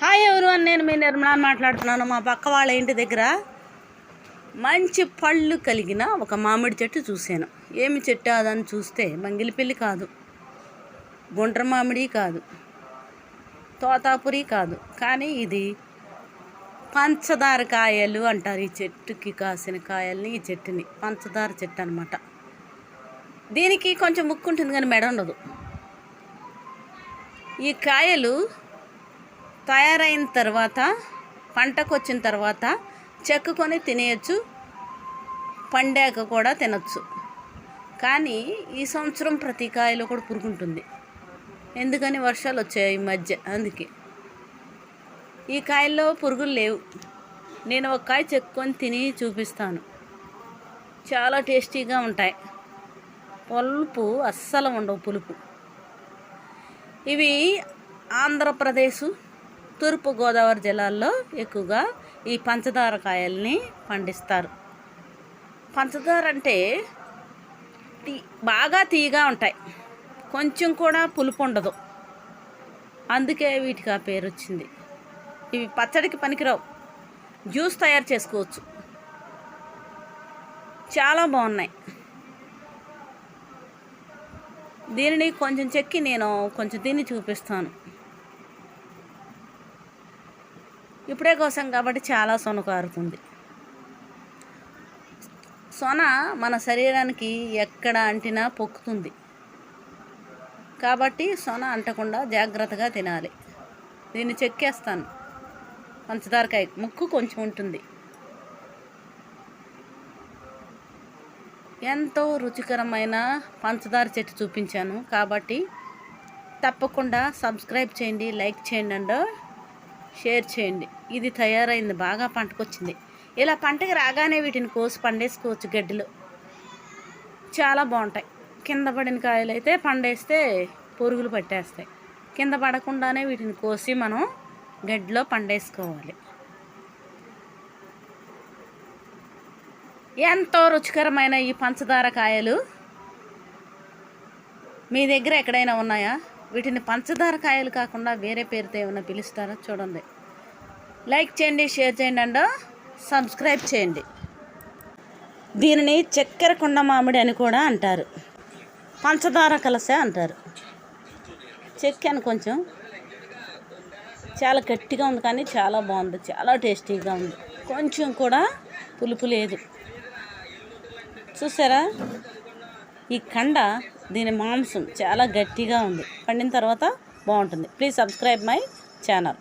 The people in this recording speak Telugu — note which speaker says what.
Speaker 1: హాయ్ ఎవరివన్, నేను మీ నిర్మలా మాట్లాడుతున్నాను. మా పక్క వాళ్ళ ఇంటి దగ్గర మంచి పళ్ళు కలిగిన ఒక మామిడి చెట్టు చూశాను. ఏమి చెట్టు అదని చూస్తే మంగిలిపల్లి కాదు, గుండ్ర మామిడి కాదు, తోతాపురి కాదు, కానీ ఇది పంచదార కాయలు అంటారు. ఈ చెట్టుకి కాసిన కాయల్ని, ఈ చెట్టుని పంచదార చెట్టు అనమాట. దీనికి కొంచెం ముక్కు ఉంటుంది కానీ మెడ ఉండదు. ఈ కాయలు తయారైన తర్వాత, పంటకు వచ్చిన తర్వాత చెక్కుకొని తినేయచ్చు, పండాక కూడా తినచ్చు. కానీ ఈ సంవత్సరం ప్రతి కాయలో కూడా పురుగుంటుంది. ఎందుకని? వర్షాలు వచ్చాయి ఈ మధ్య, అందుకే ఈ కాయల్లో పురుగులు లేవు. నేను ఒక కాయ చెక్కుకొని తిని చూపిస్తాను. చాలా టేస్టీగా ఉంటాయి. పులుపు అస్సలు ఉండవు, పులుపు. ఇవి ఆంధ్రప్రదేశ్, తూర్పుగోదావరి జిల్లాల్లో ఎక్కువగా ఈ పంచదార కాయల్ని పండిస్తారు. పంచదార అంటే బాగా తీయగా ఉంటాయి, కొంచెం కూడా పులుపు ఉండదు. అందుకే వీటికి ఆ పేరు వచ్చింది. ఇవి పచ్చడికి పనికిరావు, జ్యూస్ తయారు చేసుకోవచ్చు. చాలా బాగున్నాయి. దీనిని కొంచెం చెక్కి నేను కొంచెం తిని చూపిస్తాను. ఇప్పుడే కోసం కాబట్టి చాలా సొన కారుతుంది. సొన మన శరీరానికి ఎక్కడ అంటినా పొక్కుతుంది. కాబట్టి సొన అంటకుండా జాగ్రత్తగా తినాలి. దీన్ని చెక్కేస్తాను. పంచదారకాయ ముక్కు కొంచెం ఉంటుంది. ఎంతో రుచికరమైన పంచదార చెట్టు చూపించాను కాబట్టి తప్పకుండా సబ్స్క్రైబ్ చేయండి, లైక్ చేయండి అండ్ షేర్ చేయండి. ఇది తయారైంది, బాగా పంటకొచ్చింది. ఇలా పంటకి రాగానే వీటిని కోసి పండేసుకోవచ్చు గడ్డిలో. చాలా బాగుంటాయి. కింద పడిన కాయలు అయితే పండేస్తే పురుగులు పట్టేస్తాయి. కింద పడకుండానే వీటిని కోసి మనం గడ్డిలో పండేసుకోవాలి. ఎంతో రుచికరమైన ఈ పంచదార కాయలు మీ దగ్గర ఎక్కడైనా ఉన్నాయా? వీటిని పంచదార కాయలు కాకుండా వేరే పేరుతో ఏమైనా పిలుస్తారా? చూడండి. లైక్ చేయండి, షేర్ చేయండి అండ్ సబ్స్క్రైబ్ చేయండి. దీనిని చక్కెర కొండ మామిడి అని కూడా అంటారు, పంచదార కలసే అంటారు. చెక్కాను కొంచెం, చాలా గట్టిగా ఉంది కానీ చాలా బాగుంది, చాలా టేస్టీగా ఉంది. కొంచెం కూడా పులుపు లేదు. చూసారా? ఈ కండ, దీని మాంసం చాలా గట్టిగా ఉంది. పండిన తర్వాత బాగుంటుంది. Please subscribe my channel.